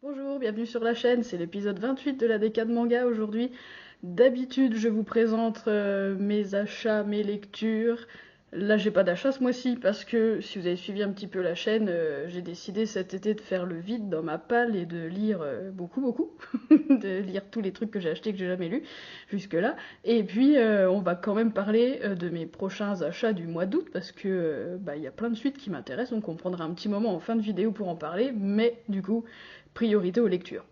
Bonjour, bienvenue sur la chaîne, c'est l'épisode 28 de la décade manga aujourd'hui. D'habitude, je vous présente mes achats, mes lectures. Là, j'ai pas d'achat ce mois-ci parce que si vous avez suivi un petit peu la chaîne, j'ai décidé cet été de faire le vide dans ma palle et de lire beaucoup, de lire tous les trucs que j'ai achetés que j'ai jamais lus jusque-là. Et puis, on va quand même parler de mes prochains achats du mois d'août parce que il y a plein de suites qui m'intéressent, donc on prendra un petit moment en fin de vidéo pour en parler, mais du coup, priorité aux lectures.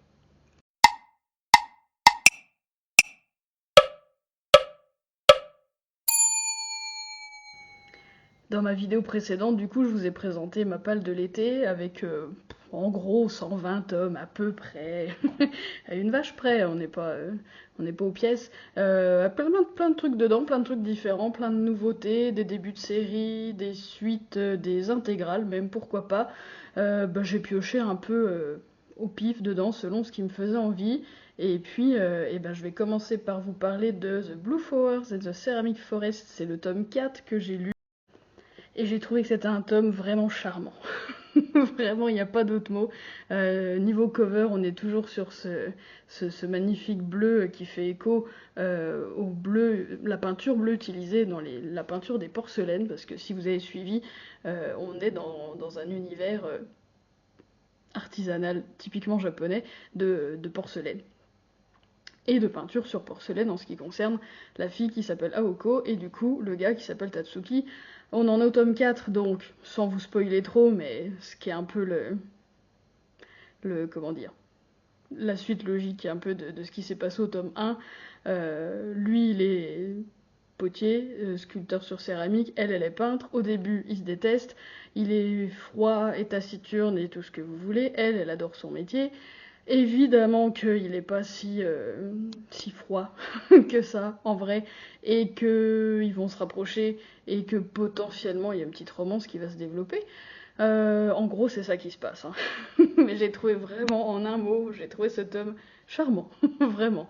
Dans ma vidéo précédente, du coup, je vous ai présenté ma palle de l'été avec en gros 120 tomes à peu près, à une vache près, on n'est pas aux pièces. Plein de trucs dedans, plein de trucs différents, plein de nouveautés, des débuts de série, des suites, des intégrales même, pourquoi pas. J'ai pioché un peu au pif dedans selon ce qui me faisait envie. Et puis, je vais commencer par vous parler de The Blue Flowers and the Ceramic Forest. C'est le tome 4 que j'ai lu. Et j'ai trouvé que c'était un tome vraiment charmant. Vraiment, il n'y a pas d'autre mot. Niveau cover, on est toujours sur ce magnifique bleu qui fait écho au bleu, la peinture bleue utilisée dans la peinture des porcelaines, parce que si vous avez suivi, on est dans un univers artisanal typiquement japonais de porcelaine et de peinture sur porcelaine en ce qui concerne la fille qui s'appelle Aoko et du coup le gars qui s'appelle Tatsuki. On en est au tome 4, donc sans vous spoiler trop, mais ce qui est un peu comment dire, la suite logique un peu de ce qui s'est passé au tome 1. Lui, il est potier, sculpteur sur céramique, elle est peintre. Au début, ils se détestent. Il est froid et taciturne et tout ce que vous voulez. Elle adore son métier. Évidemment qu'il n'est pas si froid que ça, en vrai, et qu'ils vont se rapprocher, et que potentiellement il y a une petite romance qui va se développer. En gros, c'est ça qui se passe. Hein. Mais j'ai trouvé vraiment, en un mot, j'ai trouvé ce tome charmant, vraiment.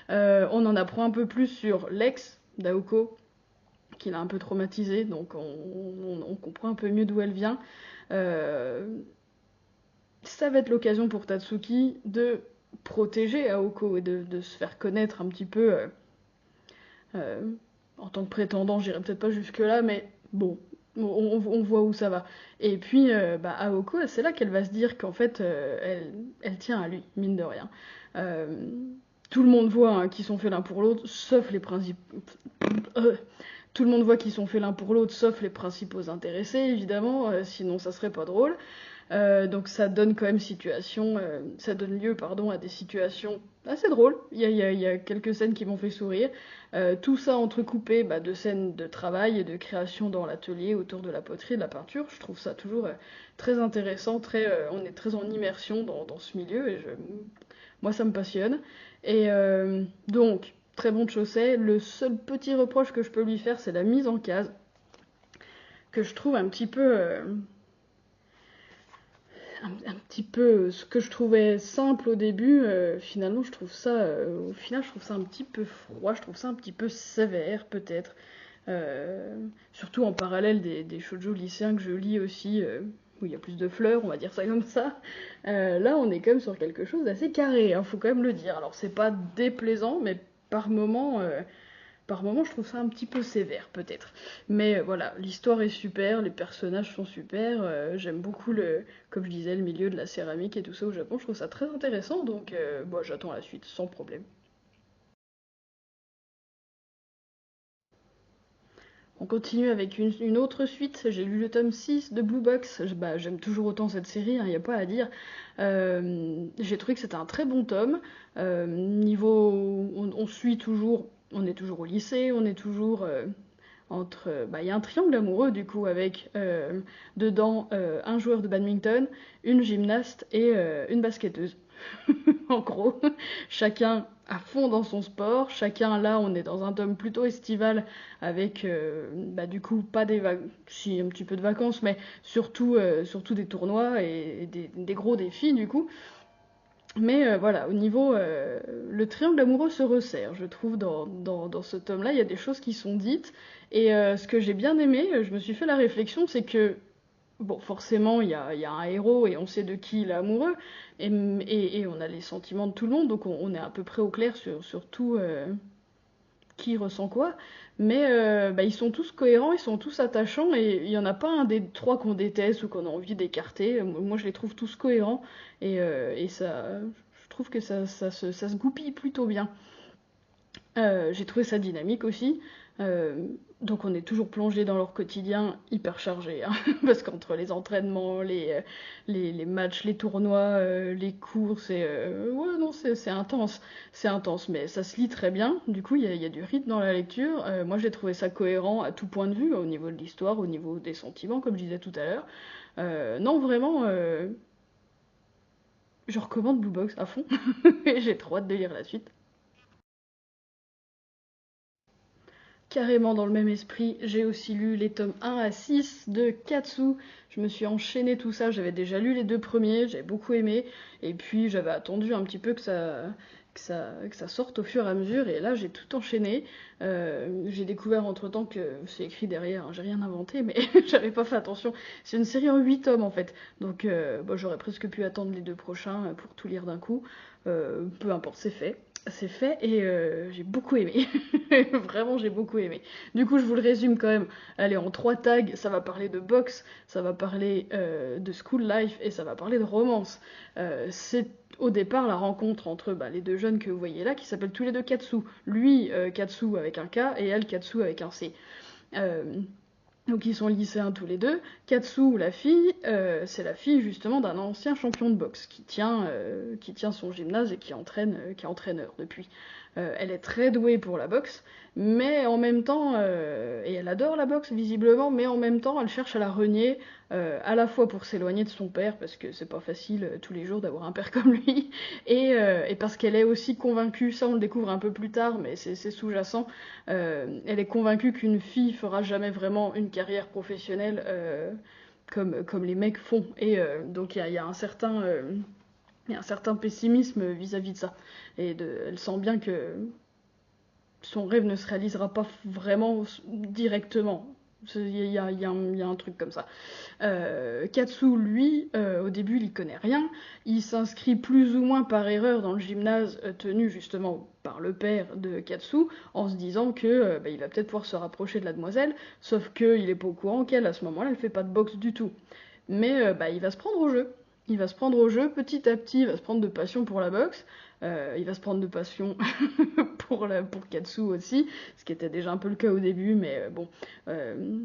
On en apprend un peu plus sur l'ex d'Aoko, qui l'a un peu traumatisée, donc on comprend un peu mieux d'où elle vient. Euh, Ça va être l'occasion pour Tatsuki de protéger Aoko et de se faire connaître un petit peu euh, en tant que prétendant, j'irai peut-être pas jusque-là, mais bon, on voit où ça va. Et puis, Aoko, c'est là qu'elle va se dire qu'en fait, elle tient à lui, mine de rien. Euh, Tout le monde voit hein, qu'ils sont faits l'un pour l'autre, sauf les principaux. Tout le monde voit qu'ils sont faits l'un pour l'autre, sauf les principaux intéressés, évidemment, sinon ça serait pas drôle. Donc ça donne quand même ça donne lieu pardon à des situations assez drôles. Il y a quelques scènes qui m'ont fait sourire. Tout ça entrecoupé de scènes de travail et de création dans l'atelier autour de la poterie et de la peinture. Je trouve ça toujours très intéressant. On est très en immersion dans ce milieu et moi ça me passionne. Et donc très bon de chaussée. Le seul petit reproche que je peux lui faire, c'est la mise en case que je trouve un petit peu ce que je trouvais simple au début, finalement au final je trouve ça un petit peu froid, je trouve ça un petit peu sévère peut-être, surtout en parallèle des shoujo lycéens que je lis aussi, où il y a plus de fleurs, on va dire ça comme ça. Là on est quand même sur quelque chose d'assez carré, hein, faut quand même le dire. Alors c'est pas déplaisant, mais par moments, je trouve ça un petit peu sévère, peut-être. Mais voilà, l'histoire est super, les personnages sont super. J'aime beaucoup, comme je disais, le milieu de la céramique et tout ça au Japon. Je trouve ça très intéressant, donc j'attends la suite, sans problème. On continue avec une autre suite. J'ai lu le tome 6 de Blue Box. J'aime toujours autant cette série, il n'y a pas à dire. J'ai trouvé que c'était un très bon tome. On suit toujours, on est toujours au lycée, on est toujours il y a un triangle amoureux du coup avec dedans un joueur de badminton, une gymnaste et une basketteuse. En gros, chacun à fond dans son sport, chacun là on est dans un tome plutôt estival avec du coup pas des vacances, si un petit peu de vacances, mais surtout des tournois et des gros défis du coup. Mais voilà, le triangle amoureux se resserre, je trouve, dans ce tome-là. Il y a des choses qui sont dites. Et ce que j'ai bien aimé, je me suis fait la réflexion, c'est que bon, forcément, il y a un héros et on sait de qui il est amoureux, et on a les sentiments de tout le monde, donc on est à peu près au clair sur tout qui ressent quoi. Mais bah, ils sont tous cohérents, ils sont tous attachants, et il y en a pas un des trois qu'on déteste ou qu'on a envie d'écarter. Moi, je les trouve tous cohérents, et ça, je trouve que ça se goupille plutôt bien. J'ai trouvé ça dynamique aussi. Euh, donc on est toujours plongé dans leur quotidien hyper chargé, hein, parce qu'entre les entraînements, les matchs, les tournois, les courses, ouais, non, c'est intense, c'est intense, mais ça se lit très bien. Du coup, il y a du rythme dans la lecture. Moi, j'ai trouvé ça cohérent à tout point de vue, au niveau de l'histoire, au niveau des sentiments, comme je disais tout à l'heure. Non, vraiment, je recommande Blue Box à fond, et j'ai trop hâte de lire la suite. Carrément dans le même esprit, j'ai aussi lu les tomes 1 à 6 de Katsu. Je me suis enchaîné tout ça, j'avais déjà lu les deux premiers, j'avais beaucoup aimé, et puis j'avais attendu un petit peu que ça sorte au fur et à mesure, et là j'ai tout enchaîné. J'ai découvert entre-temps que c'est écrit derrière, hein, j'ai rien inventé, mais j'avais pas fait attention. C'est une série en 8 tomes en fait, donc bon, j'aurais presque pu attendre les deux prochains pour tout lire d'un coup. Peu importe, c'est fait. C'est fait, et j'ai beaucoup aimé. Vraiment, j'ai beaucoup aimé. Du coup, je vous le résume quand même. Allez, en trois tags, ça va parler de boxe, ça va parler de school life, et ça va parler de romance. C'est au départ la rencontre entre bah, les deux jeunes que vous voyez là, qui s'appellent tous les deux Katsu. Lui, Katsu avec un K, et elle, Katsu avec un C. Euh, donc ils sont lycéens tous les deux. Katsu, la fille, c'est la fille justement d'un ancien champion de boxe qui tient son gymnase et qui est entraîneur depuis. Elle est très douée pour la boxe, mais en même temps, et elle adore la boxe visiblement, mais en même temps elle cherche à la renier, à la fois pour s'éloigner de son père, parce que c'est pas facile tous les jours d'avoir un père comme lui, et parce qu'elle est aussi convaincue, ça on le découvre un peu plus tard, mais c'est sous-jacent, elle est convaincue qu'une fille fera jamais vraiment une carrière professionnelle comme les mecs font. Et donc il y a un certain pessimisme vis-à-vis de ça. Et elle sent bien que son rêve ne se réalisera pas vraiment directement. Il y a un truc comme ça. Katsu, lui, au début, il y connaît rien. Il s'inscrit plus ou moins par erreur dans le gymnase tenu justement par le père de Katsu, en se disant que bah, il va peut-être pouvoir se rapprocher de la demoiselle, sauf qu'il est pas au courant qu'elle, à ce moment-là, elle fait pas de boxe du tout. Mais bah, il va se prendre au jeu. Il va se prendre au jeu petit à petit, il va se prendre de passion pour la boxe, il va se prendre de passion pour Katsu aussi, ce qui était déjà un peu le cas au début, mais bon, euh,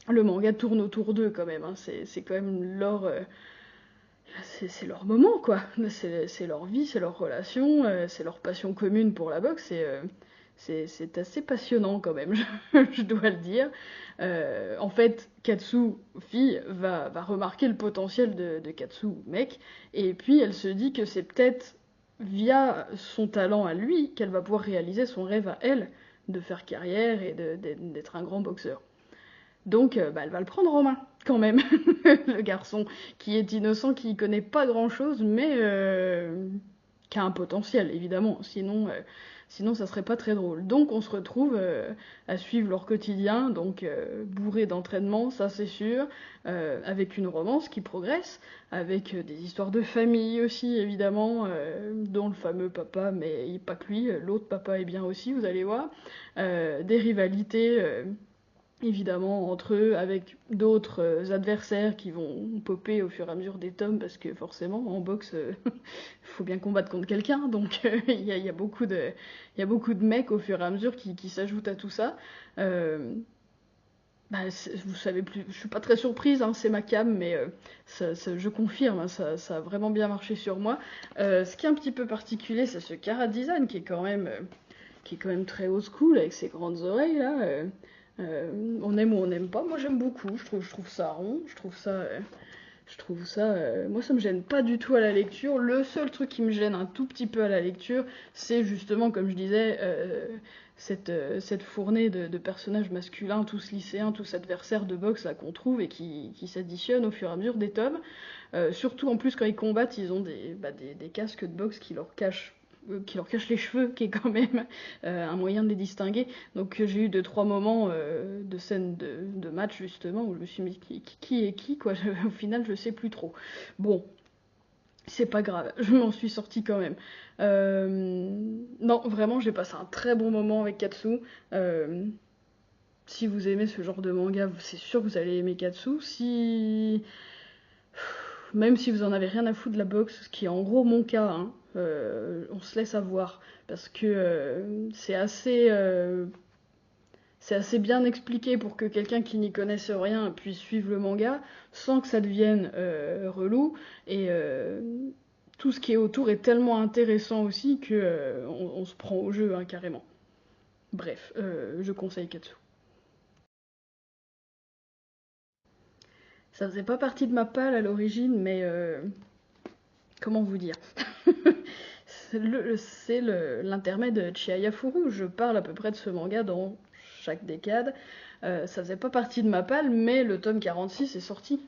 le manga tourne autour d'eux quand même, hein. C'est quand même c'est leur moment quoi, c'est leur vie, c'est leur relation, c'est leur passion commune pour la boxe, et c'est assez passionnant quand même, je dois le dire. En fait, Katsu, fille, va remarquer le potentiel de Katsu, mec, et puis elle se dit que c'est peut-être via son talent à lui qu'elle va pouvoir réaliser son rêve à elle de faire carrière et d'être un grand boxeur. Donc, bah, elle va le prendre en main, quand même, le garçon, qui est innocent, qui connaît pas grand-chose, mais qui a un potentiel, évidemment. Sinon, ça serait pas très drôle. Donc, on se retrouve à suivre leur quotidien, donc bourré d'entraînement, ça c'est sûr, avec une romance qui progresse, avec des histoires de famille aussi, évidemment, dont le fameux papa, mais pas que lui, l'autre papa est bien aussi, vous allez voir, des rivalités évidemment entre eux, avec d'autres adversaires qui vont popper au fur et à mesure des tomes, parce que forcément, en boxe, il faut bien combattre contre quelqu'un, donc il y a beaucoup de mecs au fur et à mesure qui s'ajoutent à tout ça. Euh, Bah, vous savez plus, je suis pas très surprise, hein, c'est ma cam, mais je confirme, hein, ça a vraiment bien marché sur moi. Ce qui est un petit peu particulier, c'est ce Cara Design qui est quand même très old school avec ses grandes oreilles là. On aime ou on n'aime pas. Moi j'aime beaucoup. Je trouve ça rond. Moi ça me gêne pas du tout à la lecture. Le seul truc qui me gêne un tout petit peu à la lecture, c'est justement comme je disais cette fournée de personnages masculins, tous lycéens, tous adversaires de boxe là qu'on trouve et qui s'additionnent au fur et à mesure des tomes. Surtout en plus quand ils combattent, ils ont des casques de boxe qui leur cachent les cheveux, qui est quand même un moyen de les distinguer. Donc j'ai eu 2-3 moments de scènes de match justement où je me suis dit qui est qui quoi. Au final je sais plus trop. Bon, c'est pas grave, je m'en suis sortie quand même. Non, vraiment, j'ai passé un très bon moment avec Katsu. Euh, Si vous aimez ce genre de manga, c'est sûr que vous allez aimer Katsu. Même si vous en avez rien à foutre de la boxe, ce qui est en gros mon cas, hein, on se laisse avoir. Parce que c'est assez bien expliqué pour que quelqu'un qui n'y connaisse rien puisse suivre le manga sans que ça devienne relou. Et tout ce qui est autour est tellement intéressant aussi que on se prend au jeu, hein, carrément. Bref, je conseille Katsu. Ça faisait pas partie de ma palle à l'origine, mais comment vous dire. C'est l'intermède Chiayafuru. Je parle à peu près de ce manga dans chaque décade. Ça faisait pas partie de ma palle, mais le tome 46 est sorti.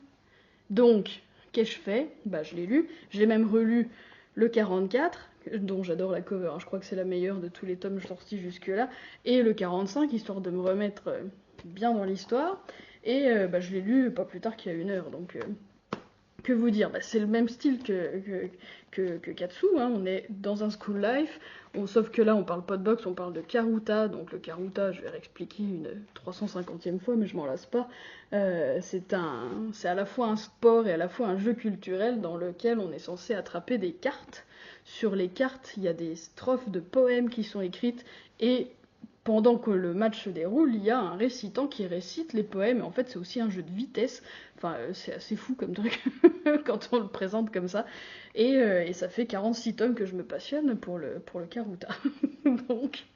Donc, qu'ai-je fait? Bah, je l'ai lu. J'ai même relu le 44, dont j'adore la cover. Hein. Je crois que c'est la meilleure de tous les tomes sortis jusque-là. Et le 45, histoire de me remettre bien dans l'histoire. Et bah, je l'ai lu pas plus tard qu'il y a 1 heure. Donc, que vous dire, bah, c'est le même style que Katsu, hein. On est dans un school life, sauf que là on parle pas de boxe, on parle de Karuta, donc le Karuta je vais réexpliquer une 350e fois mais je m'en lasse pas. C'est à la fois un sport et à la fois un jeu culturel dans lequel on est censé attraper des cartes. Sur les cartes il y a des strophes de poèmes qui sont écrites et pendant que le match se déroule, il y a un récitant qui récite les poèmes. Et en fait, c'est aussi un jeu de vitesse. Enfin, c'est assez fou comme truc quand on le présente comme ça. Et ça fait 46 tomes que je me passionne pour le Karuta. Donc,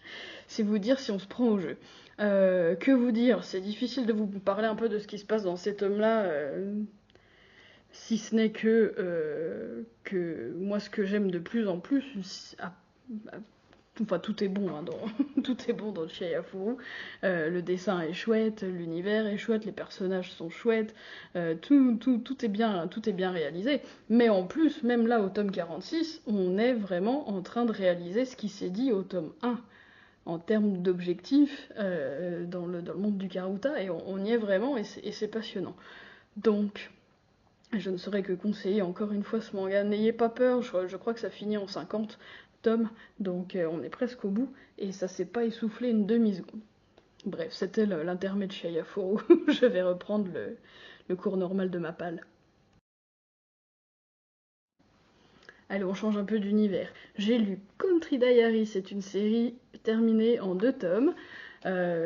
c'est vous dire si on se prend au jeu. Que vous dire? C'est difficile de vous parler un peu de ce qui se passe dans ces tomes-là. Si ce n'est que moi, ce que j'aime de plus en plus, enfin, tout est bon, hein, tout est bon dans Chiayafuru. Le dessin est chouette, l'univers est chouette, les personnages sont chouettes, tout est bien réalisé. Mais en plus, même là au tome 46, on est vraiment en train de réaliser ce qui s'est dit au tome 1 en termes d'objectifs dans le monde du Karuta, et on y est vraiment, et c'est passionnant. Donc, je ne saurais que conseiller encore une fois ce manga. N'ayez pas peur, je crois que ça finit en 50 tomes, donc on est presque au bout, et ça s'est pas essoufflé une demi-seconde. Bref, c'était l'intermède chez Ayaforo. Je vais reprendre le cours normal de ma palle. Allez, on change un peu d'univers. J'ai lu Country Diary, c'est une série terminée en 2 tomes.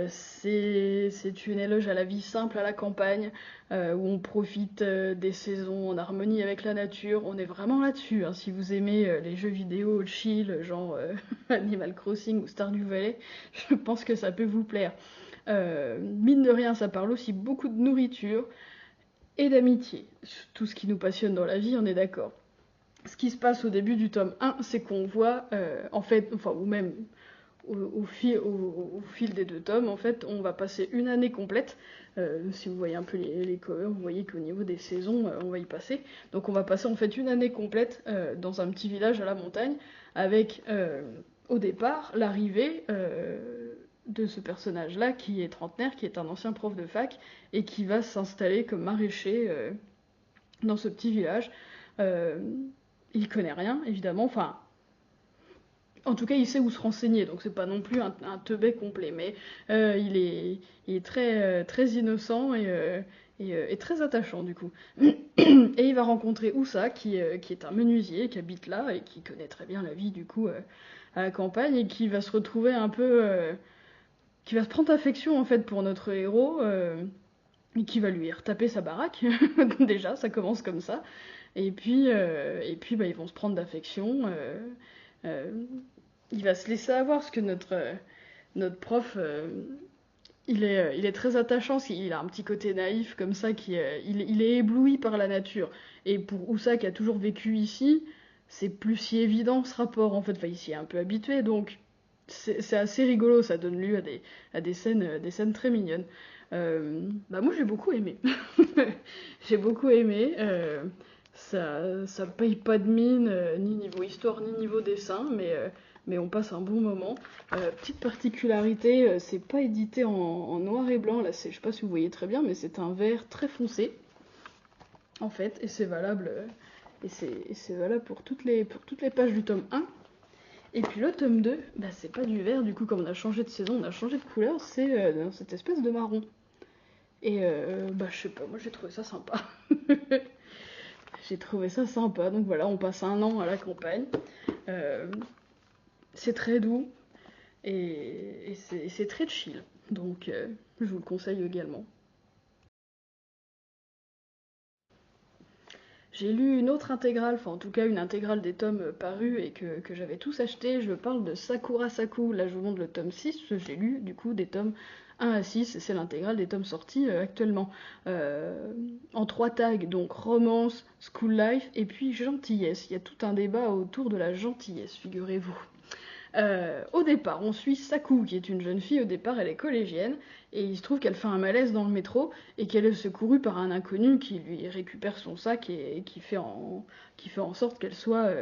C'est une éloge à la vie simple à la campagne, où on profite des saisons en harmonie avec la nature. On est vraiment là-dessus, hein. Si vous aimez les jeux vidéo chill, genre Animal Crossing ou Stardew Valley, je pense que ça peut vous plaire. Mine de rien, ça parle aussi beaucoup de nourriture et d'amitié. Tout ce qui nous passionne dans la vie, on est d'accord. Ce qui se passe au début du tome 1, c'est qu'on voit, en fait, enfin, ou même au fil des 2 tomes, en fait, on va passer une année complète. Si vous voyez un peu les covers, vous voyez qu'au niveau des saisons, on va y passer. Donc on va passer en fait une année complète dans un petit village à la montagne, avec au départ l'arrivée de ce personnage-là qui est trentenaire, qui est un ancien prof de fac, et qui va s'installer comme maraîcher dans ce petit village. Euh, il connaît rien, évidemment, enfin, en tout cas, il sait où se renseigner, donc c'est pas non plus un teubé complet, mais il est très innocent et très attachant du coup. Et il va rencontrer Oussa, qui est un menuisier, qui habite là et qui connaît très bien la vie du coup à la campagne, et qui va se retrouver un peu, qui va se prendre affection en fait pour notre héros, et qui va lui retaper sa baraque. Déjà, ça commence comme ça. Et puis bah, ils vont se prendre d'affection. Euh, il va se laisser avoir, parce que notre prof, il est très attachant, il a un petit côté naïf comme ça, il est ébloui par la nature. Et pour Oussa, qui a toujours vécu ici, c'est plus si évident ce rapport, en fait. Enfin, il s'y est un peu habitué, donc c'est assez rigolo, ça donne lieu à des scènes très mignonnes. Bah moi j'ai beaucoup aimé. J'ai beaucoup aimé. ça paye pas de mine, ni niveau histoire, ni niveau dessin, mais on passe un bon moment. Petite particularité, c'est pas édité en noir et blanc, là, je sais pas si vous voyez très bien, mais c'est un vert très foncé, en fait, et c'est valable, c'est valable pour toutes les pages du tome 1. Et puis le tome 2, bah, c'est pas du vert, du coup, comme on a changé de saison, on a changé de couleur, c'est dans cette espèce de marron. Et bah, je sais pas, moi j'ai trouvé ça sympa. J'ai trouvé ça sympa, donc voilà, on passe un an à la campagne. Euh, c'est très doux et c'est très chill, donc je vous le conseille également. J'ai lu une autre intégrale, enfin en tout cas une intégrale des tomes parus et que j'avais tous achetés. Je parle de Sakura Saku. Là je vous montre le tome 6. J'ai lu du coup des tomes 1 à 6 et c'est l'intégrale des tomes sortis actuellement. En 3 tags, donc romance, school life et puis gentillesse. Il y a tout un débat autour de la gentillesse, figurez-vous. Au départ, on suit Saku, qui est une jeune fille. Au départ, elle est collégienne, et il se trouve qu'elle fait un malaise dans le métro, et qu'elle est secourue par un inconnu qui lui récupère son sac et qui fait en sorte qu'elle soit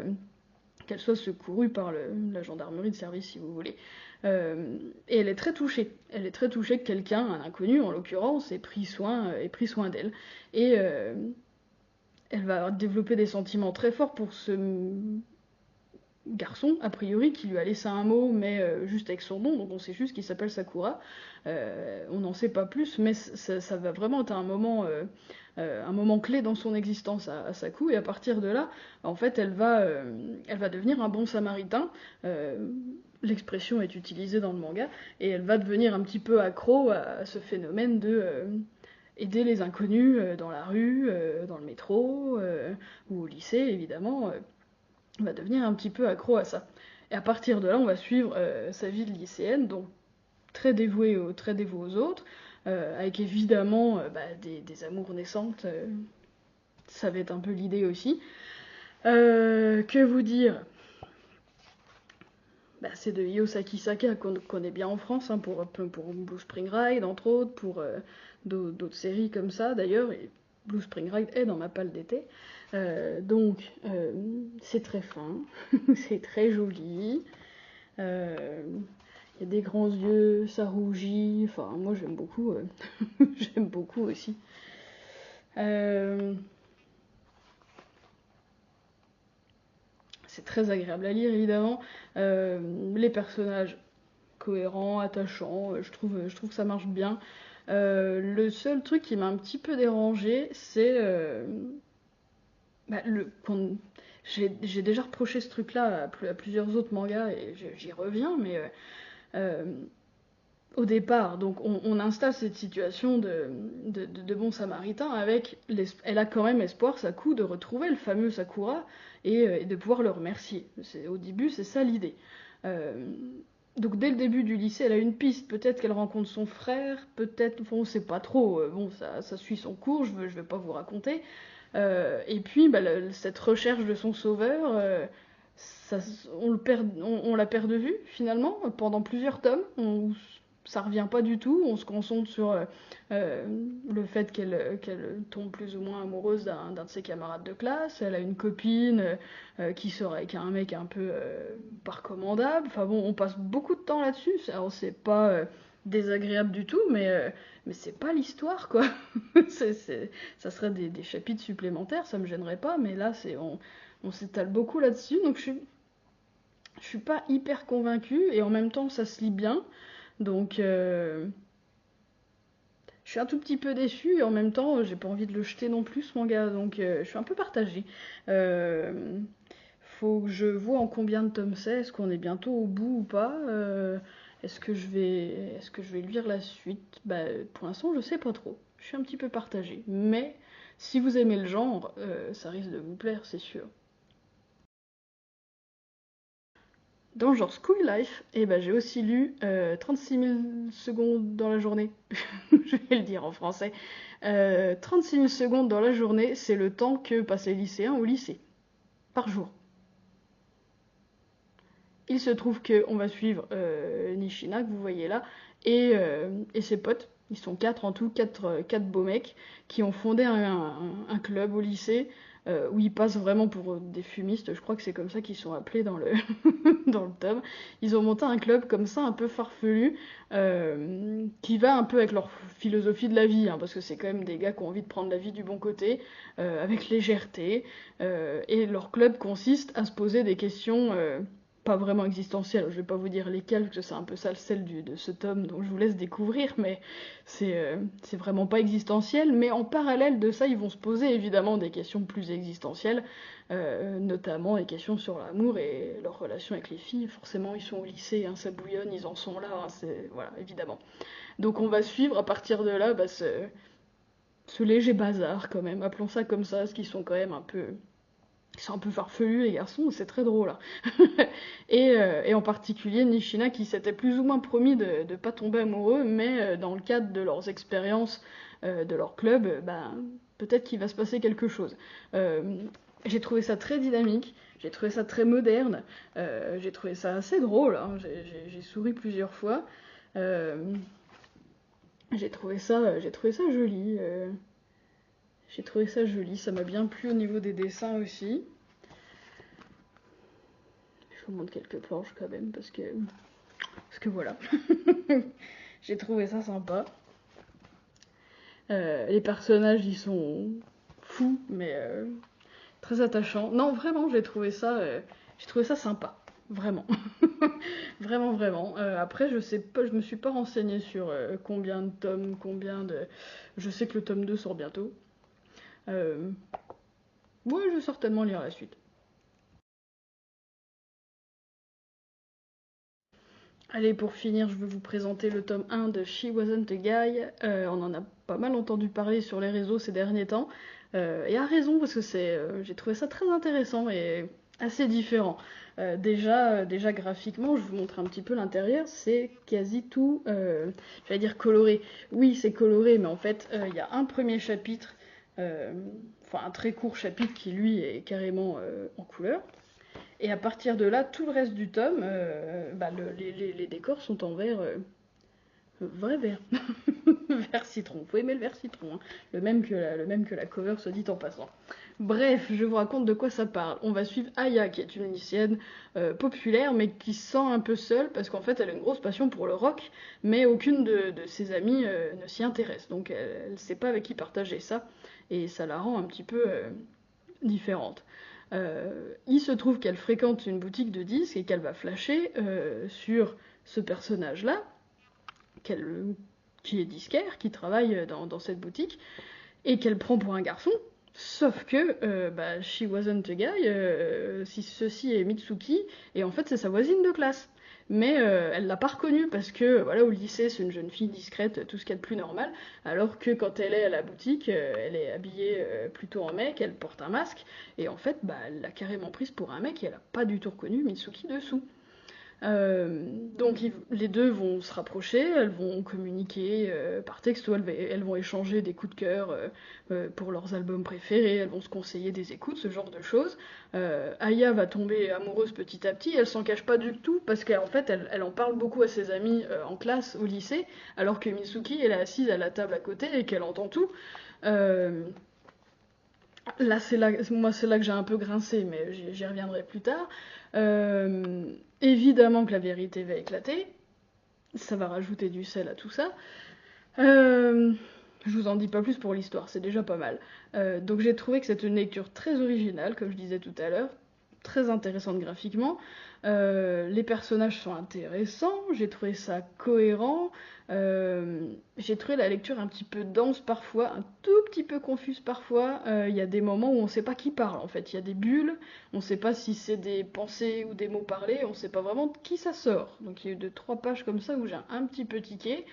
secourue par la gendarmerie de service, si vous voulez. Et elle est très touchée. Elle est très touchée que quelqu'un, un inconnu en l'occurrence, ait pris soin d'elle. Et elle va développer des sentiments très forts pour ce garçon, a priori, qui lui a laissé un mot, mais juste avec son nom, donc on sait juste qu'il s'appelle Sakura. On n'en sait pas plus, mais ça va vraiment être un moment clé dans son existence à Saku, et à partir de là, en fait, elle va devenir un bon samaritain. L'expression est utilisée dans le manga, et elle va devenir un petit peu accro à ce phénomène de aider les inconnus dans la rue, dans le métro, ou au lycée, évidemment. Va devenir un petit peu accro à ça. Et à partir de là, on va suivre sa vie de lycéenne, donc très dévouée aux autres, avec évidemment des amours naissantes. Ça va être un peu l'idée aussi. Que vous dire, c'est de Io Sakisaka qu'on connaît bien en France, hein, pour Blue Spring Ride, entre autres, pour d'autres séries comme ça, d'ailleurs, et Blue Spring Ride est dans ma palle d'été. Donc, c'est très fin, c'est très joli. Il y a des grands yeux, ça rougit. Enfin, moi, j'aime beaucoup. J'aime beaucoup aussi. C'est très agréable à lire, évidemment. Les personnages cohérents, attachants, je trouve que ça marche bien. Le seul truc qui m'a un petit peu dérangé, c'est j'ai déjà reproché ce truc-là à plusieurs autres mangas et j'y reviens, mais au départ, donc on installe cette situation de bon samaritain avec elle a quand même espoir, Saku, de retrouver le fameux Sakura et de pouvoir le remercier. Au début, c'est ça l'idée. Donc dès le début du lycée, elle a une piste. Peut-être qu'elle rencontre son frère, peut-être, on sait pas trop. Bon, ça suit son cours, je vais pas vous raconter. Et puis, cette recherche de son sauveur, on la perd de vue, finalement, pendant plusieurs tomes. Ça revient pas du tout, on se concentre sur le fait qu'elle tombe plus ou moins amoureuse d'un de ses camarades de classe. Elle a une copine qui sort avec un mec un peu pas recommandable. Enfin bon, on passe beaucoup de temps là-dessus. Alors c'est pas désagréable du tout, mais c'est pas l'histoire, quoi. Ça serait des chapitres supplémentaires, ça me gênerait pas, mais là on s'étale beaucoup là-dessus, donc je suis pas hyper convaincue, et en même temps ça se lit bien, donc je suis un tout petit peu déçue, et en même temps j'ai pas envie de le jeter non plus, ce manga, donc je suis un peu partagée. Faut que je vois en combien de tomes c'est, est-ce qu'on est bientôt au bout ou pas. Est-ce que je vais lire la suite? Pour l'instant, je sais pas trop. Je suis un petit peu partagée. Mais si vous aimez le genre, ça risque de vous plaire, c'est sûr. Dans le genre School Life, j'ai aussi lu 36 000 secondes dans la journée. Je vais le dire en français. 36 000 secondes dans la journée, c'est le temps que passent les lycéens au lycée. Par jour. Il se trouve qu'on va suivre Nishina, que vous voyez là, et ses potes. Ils sont 4 en tout, 4 beaux mecs, qui ont fondé un club au lycée où ils passent vraiment pour des fumistes, je crois que c'est comme ça qu'ils sont appelés dans le, dans le tome. Ils ont monté un club comme ça, un peu farfelu, qui va un peu avec leur philosophie de la vie, hein, parce que c'est quand même des gars qui ont envie de prendre la vie du bon côté, avec légèreté, et leur club consiste à se poser des questions pas vraiment existentielles. Je vais pas vous dire lesquelles, parce que c'est un peu ça le sel de ce tome, donc je vous laisse découvrir, mais c'est vraiment pas existentiel. Mais en parallèle de ça, ils vont se poser évidemment des questions plus existentielles, notamment des questions sur l'amour et leur relation avec les filles. Forcément, ils sont au lycée, hein, ça bouillonne, ils en sont là, hein, voilà, évidemment. Donc on va suivre à partir de là ce léger bazar quand même, appelons ça comme ça, parce qu'ils sont quand même un peu... Ils sont un peu farfelus les garçons, c'est très drôle. Hein. Et en particulier Nishina qui s'était plus ou moins promis de ne pas tomber amoureux, mais dans le cadre de leurs expériences de leur club, peut-être qu'il va se passer quelque chose. J'ai trouvé ça très dynamique, j'ai trouvé ça très moderne, j'ai trouvé ça assez drôle, hein. J'ai souri plusieurs fois. J'ai trouvé ça joli. J'ai trouvé ça joli, ça m'a bien plu au niveau des dessins aussi. Je vous montre quelques planches quand même parce que voilà. J'ai trouvé ça sympa. Les personnages ils sont fous mais très attachants. Non vraiment j'ai trouvé ça sympa. Vraiment. Vraiment, vraiment. Après, je sais pas, je me suis pas renseignée sur combien de tomes, combien de. Je sais que le tome 2 sort bientôt. Moi, je vais certainement lire la suite. Allez, pour finir, je vais vous présenter le tome 1 de She Wasn't a Guy. On en a pas mal entendu parler sur les réseaux ces derniers temps. Et à raison, parce que j'ai trouvé ça très intéressant et assez différent. Déjà graphiquement, je vous montre un petit peu l'intérieur, c'est quasi tout, j'allais dire coloré. Oui, c'est coloré, mais en fait, il y a un premier chapitre, enfin un très court chapitre qui lui est carrément en couleur. Et à partir de là, tout le reste du tome, les décors sont en vrai vert. Vert citron. Vous pouvez aimer le vert citron, hein. Le même que la cover, soit dit en passant. Bref, je vous raconte de quoi ça parle. On va suivre Aya, qui est une lycéenne populaire, mais qui se sent un peu seule, parce qu'en fait, elle a une grosse passion pour le rock, mais aucune de ses amies ne s'y intéresse. Donc, elle ne sait pas avec qui partager ça, et ça la rend un petit peu différente. Il se trouve qu'elle fréquente une boutique de disques et qu'elle va flasher sur ce personnage-là, qui est disquaire, qui travaille dans cette boutique, et qu'elle prend pour un garçon. Sauf que She Wasn't a Guy, si ceci est Mitsuki, et en fait c'est sa voisine de classe. Mais elle l'a pas reconnue parce que voilà, au lycée c'est une jeune fille discrète, tout ce qu'il y a de plus normal, alors que quand elle est à la boutique, elle est habillée plutôt en mec, elle porte un masque, et en fait elle l'a carrément prise pour un mec et elle a pas du tout reconnu Mitsuki dessous. Donc les deux vont se rapprocher, elles vont communiquer par texto, elles vont échanger des coups de cœur pour leurs albums préférés, elles vont se conseiller des écoutes, ce genre de choses. Aya va tomber amoureuse petit à petit, elle s'en cache pas du tout parce qu'en fait elle en parle beaucoup à ses amis en classe, au lycée, alors que Mitsuki elle est assise à la table à côté et qu'elle entend tout. Moi c'est là que j'ai un peu grincé, mais j'y reviendrai plus tard. Évidemment que la vérité va éclater, ça va rajouter du sel à tout ça. Je vous en dis pas plus pour l'histoire, c'est déjà pas mal. Donc j'ai trouvé que c'est une lecture très originale, comme je disais tout à l'heure, très intéressante graphiquement. Les personnages sont intéressants, j'ai trouvé ça cohérent. J'ai trouvé la lecture un petit peu dense parfois, un tout petit peu confuse parfois. Il y a des moments où on ne sait pas qui parle en fait. Il y a des bulles, on ne sait pas si c'est des pensées ou des mots parlés, on ne sait pas vraiment de qui ça sort. Donc il y a eu 2-3 pages comme ça où j'ai un petit peu tiqué.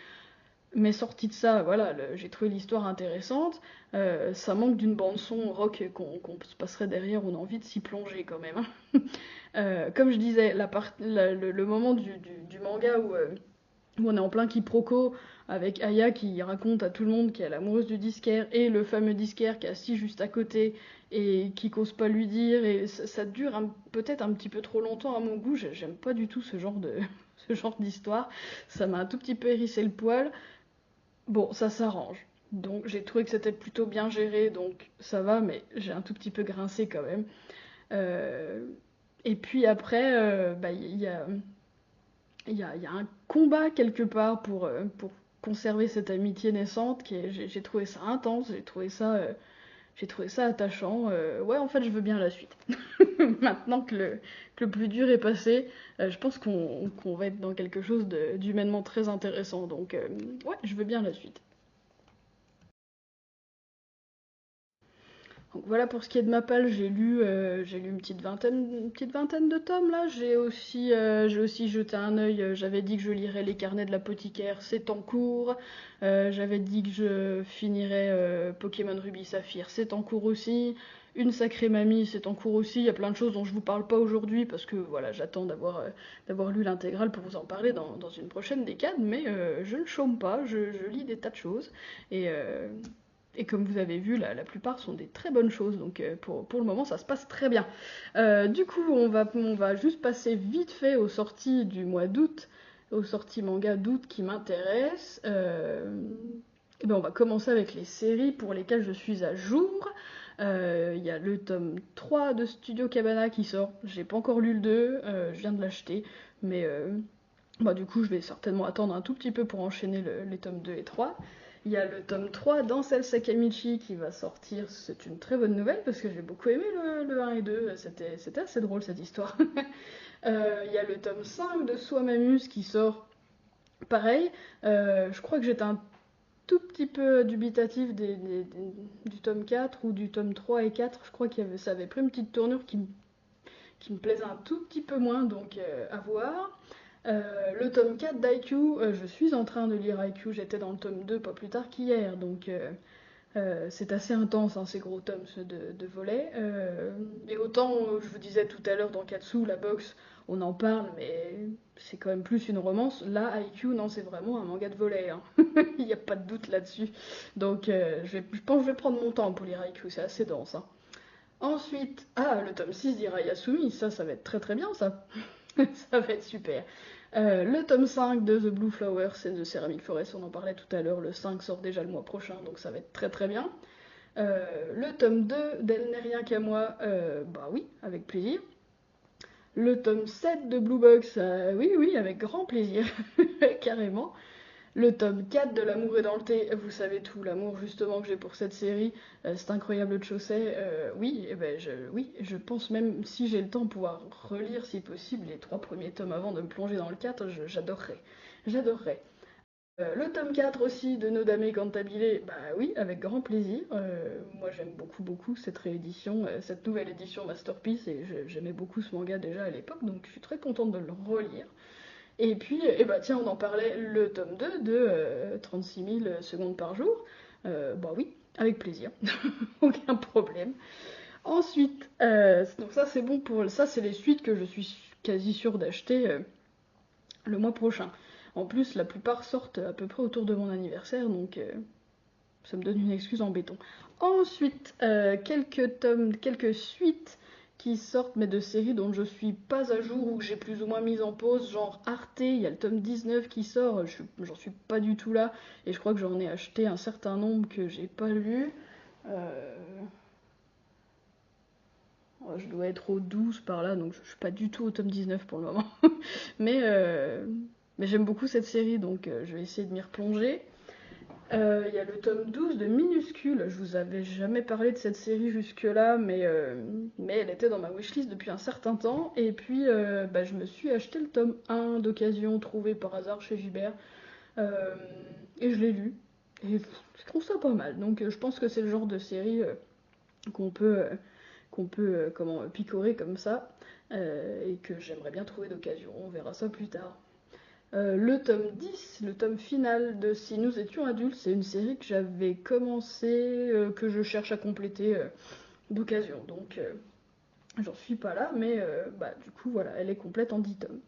Mais sorti de ça, voilà, j'ai trouvé l'histoire intéressante. Ça manque d'une bande son rock qu'on se passerait derrière, on a envie de s'y plonger quand même. Hein. Comme je disais, le moment du manga où on est en plein quiproquo avec Aya qui raconte à tout le monde qu'elle est amoureuse du disquaire et le fameux disquaire qui est assis juste à côté et qui n'ose pas lui dire, et ça dure peut-être un petit peu trop longtemps à mon goût. J'aime pas du tout ce genre ce genre d'histoire. Ça m'a un tout petit peu hérissé le poil. Bon, ça s'arrange. Donc j'ai trouvé que c'était plutôt bien géré, donc ça va, mais j'ai un tout petit peu grincé quand même. Euh, et puis après, bah, il y a un combat quelque part pour conserver cette amitié naissante. J'ai trouvé ça intense, j'ai trouvé ça attachant. Ouais, en fait, je veux bien la suite. Maintenant que le plus dur est passé, je pense qu'on va être dans quelque chose d'humainement très intéressant. Donc, ouais, je veux bien la suite. Donc voilà pour ce qui est de ma palle, j'ai lu une petite vingtaine de tomes là. J'ai aussi jeté un œil. J'avais dit que je lirais les carnets de l'apothicaire, c'est en cours. J'avais dit que je finirais Pokémon Ruby Saphir, c'est en cours aussi. Une sacrée mamie, c'est en cours aussi. Il y a plein de choses dont je vous parle pas aujourd'hui parce que voilà, j'attends d'avoir lu l'intégrale pour vous en parler dans une prochaine décade. Mais je ne chôme pas, je lis des tas de choses et et comme vous avez vu, la plupart sont des très bonnes choses, donc pour le moment ça se passe très bien. Du coup, on va juste passer vite fait aux sorties du mois d'août, aux sorties manga d'août qui m'intéressent. Et ben on va commencer avec les séries pour lesquelles je suis à jour. Il y a le tome 3 de Studio Cabana qui sort. J'ai pas encore lu le 2, je viens de l'acheter, mais bah, du coup je vais certainement attendre un tout petit peu pour enchaîner les tomes 2 et 3. Il y a le tome 3 d'Ancel Sakamichi qui va sortir. C'est une très bonne nouvelle parce que j'ai beaucoup aimé le 1 et 2. C'était assez drôle cette histoire. Il y a le tome 5 de Soi m'amuse qui sort. Pareil, je crois que j'étais un tout petit peu dubitatif du tome 4 ou du tome 3 et 4. Je crois ça avait pris une petite tournure qui me plaisait un tout petit peu moins, donc à voir. Le tome 4 d'IQ, je suis en train de lire IQ, j'étais dans le tome 2 pas plus tard qu'hier, donc c'est assez intense, hein, ces gros tomes ceux de volet. Et autant, je vous disais tout à l'heure dans Katsu, la boxe, on en parle, mais c'est quand même plus une romance. Là, IQ, non, c'est vraiment un manga de volet, hein. Il n'y a pas de doute là-dessus. Donc je pense que je vais prendre mon temps pour lire IQ, c'est assez dense, hein. Ensuite, le tome 6 d'Irayasumi, ça va être très très bien ça. Ça va être super. Le tome 5 de The Blue Flower, c'est de Ceramic Forest, on en parlait tout à l'heure. Le 5 sort déjà le mois prochain, donc ça va être très très bien. Le tome 2 d'Elle n'est rien qu'à moi, bah oui, avec plaisir. Le tome 7 de Blue Box, oui, oui, avec grand plaisir, carrément. Le tome 4 de L'amour est dans le thé, vous savez tout, l'amour justement que j'ai pour cette série, c'est incroyable de Chaussée. Oui, oui, je pense même, si j'ai le temps, pouvoir relire si possible les 3 premiers tomes avant de me plonger dans le 4, j'adorerais. J'adorerais. Le tome 4 aussi de Nodame Cantabile, bah oui, avec grand plaisir. Moi j'aime beaucoup beaucoup cette réédition, cette nouvelle édition Masterpiece, et j'aimais beaucoup ce manga déjà à l'époque, donc je suis très contente de le relire. Et puis, bah tiens, on en parlait, le tome 2 de 36 000 secondes par jour. Bah oui, avec plaisir, aucun problème. Ensuite, donc ça c'est bon pour ça, c'est les suites que je suis quasi sûre d'acheter le mois prochain. En plus, la plupart sortent à peu près autour de mon anniversaire, donc ça me donne une excuse en béton. Ensuite, quelques tomes, quelques suites qui sortent, mais de séries dont je suis pas à jour ou que j'ai plus ou moins mis en pause, genre Arte, il y a le tome 19 qui sort, j'en suis pas du tout là, et je crois que j'en ai acheté un certain nombre que j'ai pas lu. Euh, je dois être au 12 par là, donc je suis pas du tout au tome 19 pour le moment. mais mais j'aime beaucoup cette série, donc je vais essayer de m'y replonger. Il y a le tome 12 de Minuscule. Je vous avais jamais parlé de cette série jusque-là, mais elle était dans ma wishlist depuis un certain temps. Et puis, bah, je me suis acheté le tome 1 d'occasion, trouvé par hasard chez Gibert. Euh, et je l'ai lu. Et je trouve ça pas mal. Donc, je pense que c'est le genre de série qu'on peut, comment, picorer comme ça. Et que j'aimerais bien trouver d'occasion. On verra ça plus tard. Le tome 10, le tome final de Si nous étions adultes, c'est une série que j'avais commencé, que je cherche à compléter d'occasion. Donc j'en suis pas là, mais bah, du coup voilà, elle est complète en 10 tomes.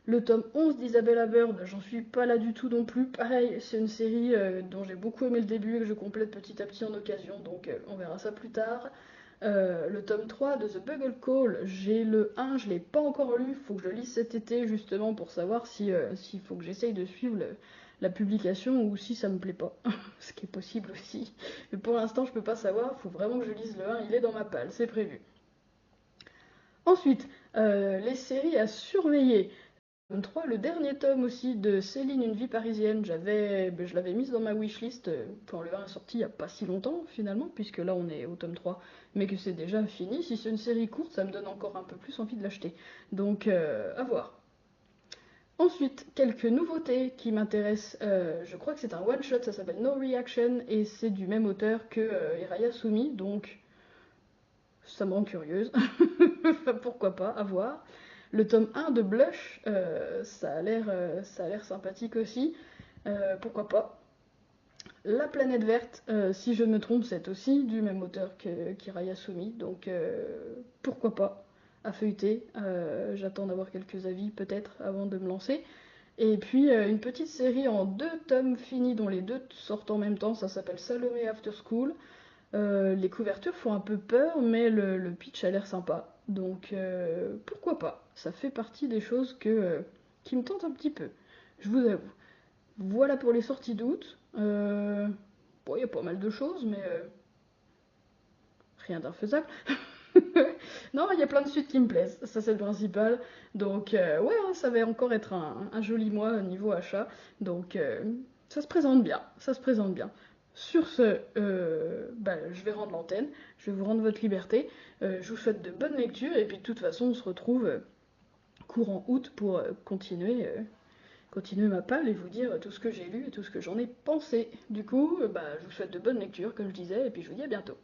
Le tome 11 d'Isabella Bird, j'en suis pas là du tout non plus. Pareil, c'est une série dont j'ai beaucoup aimé le début et que je complète petit à petit en occasion, donc on verra ça plus tard. Le tome 3 de The Bugle Call, j'ai le 1, je l'ai pas encore lu, faut que je le lise cet été justement pour savoir s'il faut que j'essaye de suivre la publication ou si ça me plaît pas, ce qui est possible aussi. Mais pour l'instant, je peux pas savoir, il faut vraiment que je lise le 1, il est dans ma palle, c'est prévu. Ensuite, les séries à surveiller. Tome 3, le dernier tome aussi de Céline, une vie parisienne, je l'avais mise dans ma wishlist quand le 1 est sorti il n'y a pas si longtemps finalement, puisque là on est au tome 3, mais que c'est déjà fini. Si c'est une série courte, ça me donne encore un peu plus envie de l'acheter. Donc à voir. Ensuite, quelques nouveautés qui m'intéressent. Je crois que c'est un one-shot, ça s'appelle No Reaction, et c'est du même auteur que Hiraya Sumi, donc ça me rend curieuse. Pourquoi pas, à voir. Le tome 1 de Blush, ça a l'air sympathique aussi. Pourquoi pas. La planète verte, si je me trompe, c'est aussi du même auteur que Kiraya Sumi, donc pourquoi pas à feuilleter. J'attends d'avoir quelques avis peut-être avant de me lancer. Et puis une petite série en 2 tomes finis dont les 2 sortent en même temps, ça s'appelle Salomé After School. Les couvertures font un peu peur, mais le pitch a l'air sympa. Donc pourquoi pas. Ça fait partie des choses qui me tentent un petit peu, je vous avoue. Voilà pour les sorties d'août. Bon, il y a pas mal de choses, mais rien d'infaisable. Non, il y a plein de suites qui me plaisent, ça c'est le principal. Donc ouais, hein, ça va encore être un joli mois niveau achat. Donc ça se présente bien, ça se présente bien. Sur ce, je vais rendre l'antenne, je vais vous rendre votre liberté. Je vous souhaite de bonnes lectures et puis de toute façon on se retrouve courant août pour continuer ma palle et vous dire tout ce que j'ai lu et tout ce que j'en ai pensé. Du coup, je vous souhaite de bonnes lectures comme je disais et puis je vous dis à bientôt.